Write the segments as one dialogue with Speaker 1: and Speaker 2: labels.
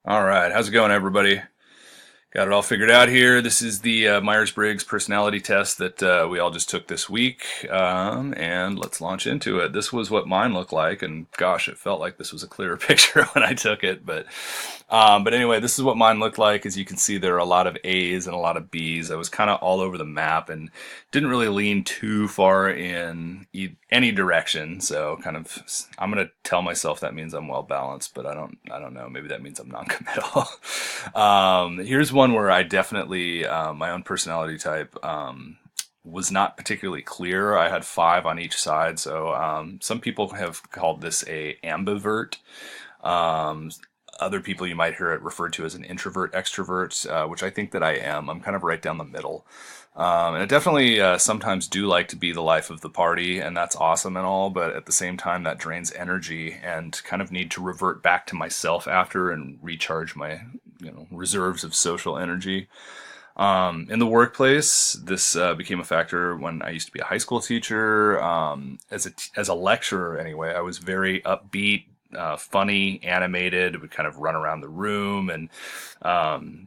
Speaker 1: All right, how's it going, everybody? Got it all figured out here. This is the Myers-Briggs personality test that we all just took this week, and let's launch into it. This was what mine looked like, and gosh, it felt like this was a clearer picture when I took it. But anyway, this is what mine looked like. As you can see, there are a lot of A's and a lot of B's. I was kind of all over the map and didn't really lean too far in any direction. So I'm gonna tell myself that means I'm well balanced, but I don't know. Maybe that means I'm non-committal. Here's one where I definitely my own personality type was not particularly clear. I had five on each side, so some people have called this a ambivert. Um, Other people you might hear it referred to as an introvert extrovert, which I think that I am. I'm kind of right down the middle. And I definitely sometimes do like to be the life of the party, and that's awesome and all, but at the same time, that drains energy and kind of need to revert back to myself after and recharge my reserves of social energy. In the workplace, this became a factor when I used to be a high school teacher. As a lecturer, anyway, I was very upbeat, funny, animated. Would kind of run around the room and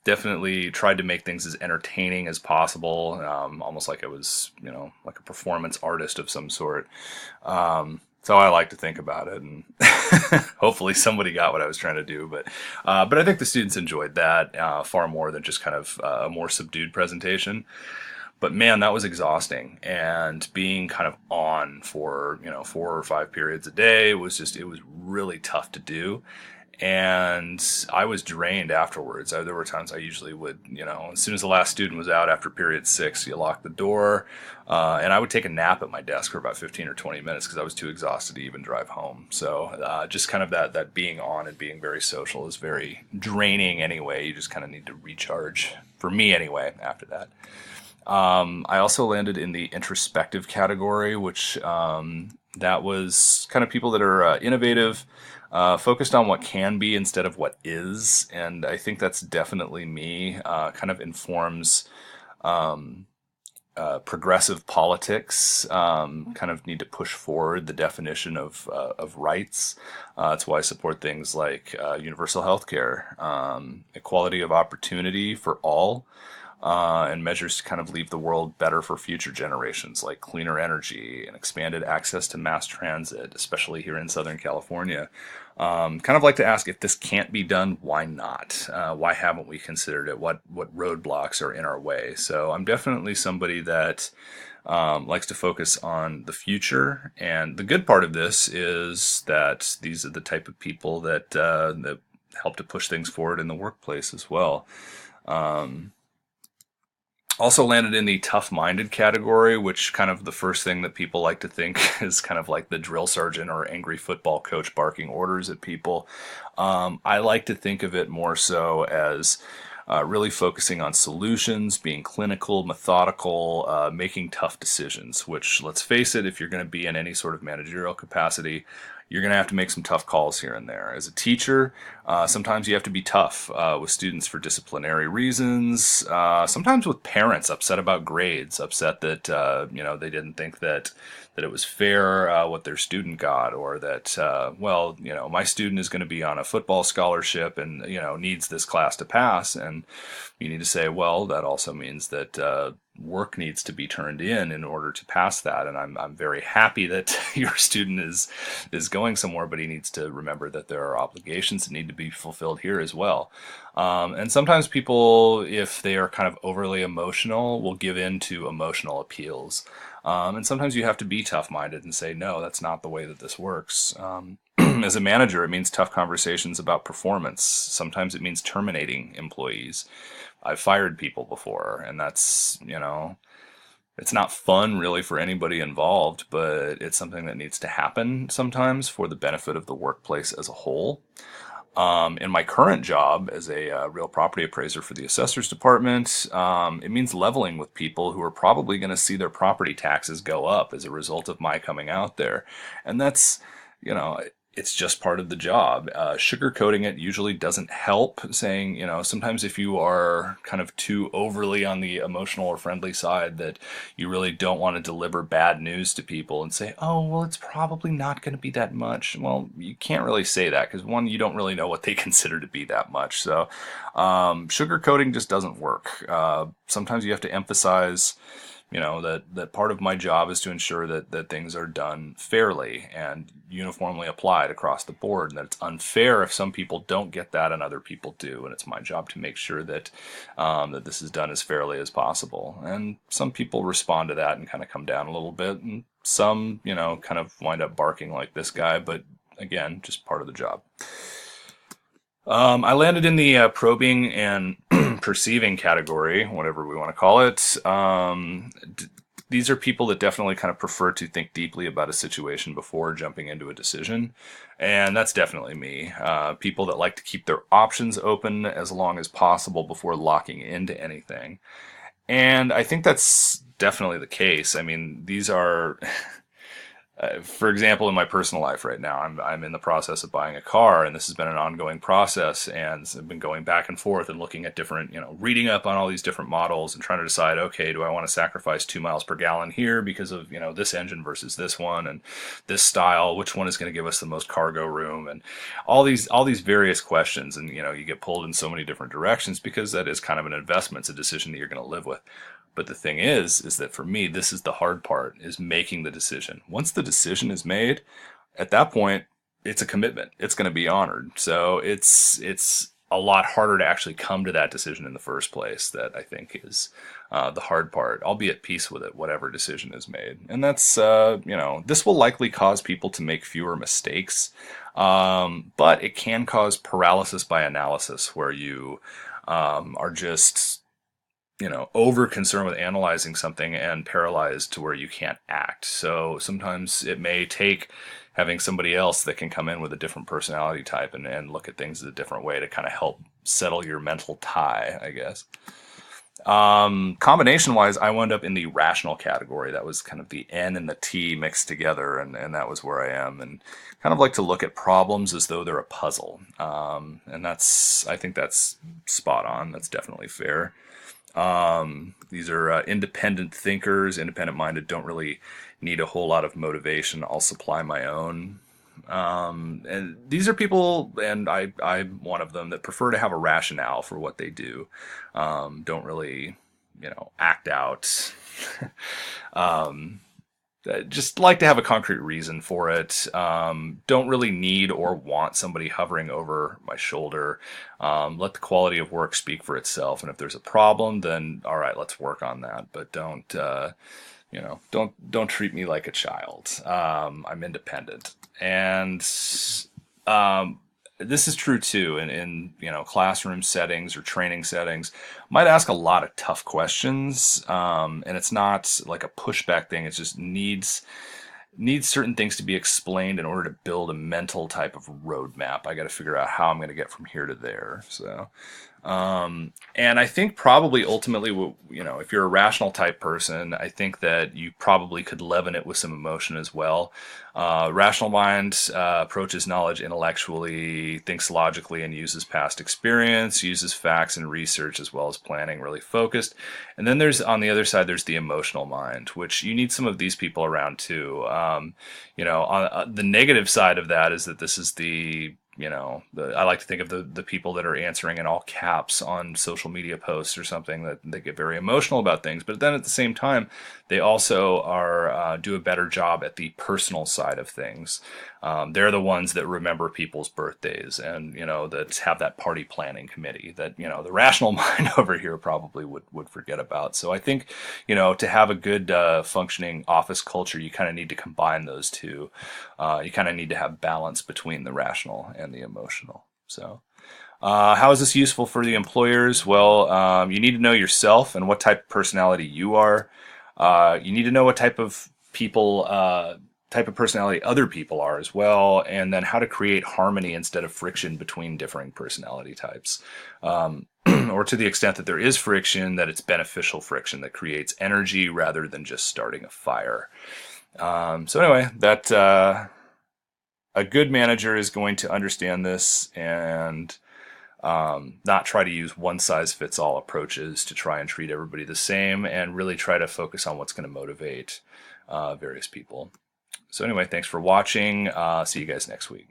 Speaker 1: definitely tried to make things as entertaining as possible. Almost like I was, like a performance artist of some sort. So I like to think about it, and hopefully somebody got what I was trying to do. But I think the students enjoyed that far more than just kind of a more subdued presentation. But man, that was exhausting, and being kind of on for 4 or 5 periods a day it was really tough to do. And I was drained afterwards. There were times I usually would, as soon as the last student was out after period 6, you lock the door, and I would take a nap at my desk for about 15 or 20 minutes because I was too exhausted to even drive home. So just kind of that being on and being very social is very draining anyway. You just kind of need to recharge, for me anyway, after that. I also landed in the introspective category, which that was kind of people that are innovative, focused on what can be instead of what is. And I think that's definitely me. Kind of informs progressive politics. Kind of need to push forward the definition of rights. That's why I support things like universal health care, equality of opportunity for all, and measures to kind of leave the world better for future generations, like cleaner energy and expanded access to mass transit, especially here in Southern California. Kind of like to ask, if this can't be done, why not? Why haven't we considered it? What roadblocks are in our way? So I'm definitely somebody that likes to focus on the future. And the good part of this is that these are the type of people that help to push things forward in the workplace as well. Um, Also landed in the tough-minded category, which kind of the first thing that people like to think is kind of like the drill sergeant or angry football coach barking orders at people. I like to think of it more so as really focusing on solutions, being clinical, methodical, making tough decisions, which, let's face it, if you're going to be in any sort of managerial capacity, you're going to have to make some tough calls here and there. As a teacher, sometimes you have to be tough with students for disciplinary reasons. Sometimes with parents upset about grades, upset that they didn't think that it was fair what their student got, or that my student is going to be on a football scholarship and needs this class to pass, and you need to say, well, that also means that work needs to be turned in order to pass that. And I'm very happy that your student is going somewhere, but he needs to remember that there are obligations that need to be fulfilled here as well. And sometimes people, if they are kind of overly emotional, will give in to emotional appeals. And sometimes you have to be tough-minded and say, no, that's not the way that this works. As a manager, it means tough conversations about performance. Sometimes it means terminating employees. I've fired people before, and that's, it's not fun really for anybody involved, but it's something that needs to happen sometimes for the benefit of the workplace as a whole. In my current job as a real property appraiser for the assessor's department, it means leveling with people who are probably going to see their property taxes go up as a result of my coming out there. And that's, you know, it's just part of the job. Sugarcoating it usually doesn't help. Saying, sometimes if you are kind of too overly on the emotional or friendly side, that you really don't want to deliver bad news to people and say, oh, well, it's probably not going to be that much. Well, you can't really say that because one, you don't really know what they consider to be that much. So sugarcoating just doesn't work. Sometimes you have to emphasize that part of my job is to ensure that things are done fairly and uniformly applied across the board, and that it's unfair if some people don't get that and other people do, and it's my job to make sure that that this is done as fairly as possible. And some people respond to that and kind of come down a little bit, and some kind of wind up barking like this guy, but again, just part of the job. I landed in the probing and perceiving category, whatever we want to call it. These are people that definitely kind of prefer to think deeply about a situation before jumping into a decision. And that's definitely me. People that like to keep their options open as long as possible before locking into anything. And I think that's definitely the case. I mean, these are for example, in my personal life right now, I'm in the process of buying a car, and this has been an ongoing process, and I've been going back and forth and looking at different, reading up on all these different models and trying to decide, okay, do I want to sacrifice 2 miles per gallon here because of, this engine versus this one and this style, which one is going to give us the most cargo room, and all these various questions, and you get pulled in so many different directions because that is kind of an investment. It's a decision that you're going to live with. But the thing is that for me, this is the hard part, is making the decision. Once the decision is made, at that point, it's a commitment. It's going to be honored. So it's a lot harder to actually come to that decision in the first place. That I think is the hard part. I'll be at peace with it, whatever decision is made. And that's, this will likely cause people to make fewer mistakes. But it can cause paralysis by analysis, where you are just over concerned with analyzing something and paralyzed to where you can't act. So sometimes it may take having somebody else that can come in with a different personality type and look at things a different way to kind of help settle your mental tie, I guess. Combination wise, I wound up in the rational category. That was kind of the N and the T mixed together, and that was where I am, and kind of like to look at problems as though they're a puzzle. And I think that's spot on. That's definitely fair. These are independent thinkers, independent minded, don't really need a whole lot of motivation. I'll supply my own. And these are people, and I'm one of them, that prefer to have a rationale for what they do. Don't really, act out. Just like to have a concrete reason for it. Don't really need or want somebody hovering over my shoulder. Let the quality of work speak for itself. And if there's a problem, then all right, let's work on that. But don't treat me like a child. I'm independent, and this is true too in classroom settings or training settings. Might ask a lot of tough questions, and it's not like a pushback thing. It just needs certain things to be explained in order to build a mental type of roadmap. I got to figure out how I'm going to get from here to there. So, and I think probably ultimately, if you're a rational type person, I think that you probably could leaven it with some emotion as well. Rational mind approaches knowledge intellectually, thinks logically, and uses past experience, uses facts and research as well as planning, really focused. And then on the other side, there's the emotional mind, which you need some of these people around too. On the negative side of that is that this is I like to think of the people that are answering in all caps on social media posts or something, that they get very emotional about things. But then at the same time, they also do a better job at the personal side of things. They're the ones that remember people's birthdays and, that have that party planning committee that, the rational mind over here probably would forget about. So I think, to have a good functioning office culture, you kind of need to combine those two. You kind of need to have balance between the rational and the emotional. So how is this useful for the employers? Well, you need to know yourself and what type of personality you are. You need to know what type of personality other people are as well, and then how to create harmony instead of friction between differing personality types. Or to the extent that there is friction, that it's beneficial friction that creates energy rather than just starting a fire. So anyway, a good manager is going to understand this and not try to use one size fits all approaches to try and treat everybody the same, and really try to focus on what's going to motivate various people. So anyway, thanks for watching. See you guys next week.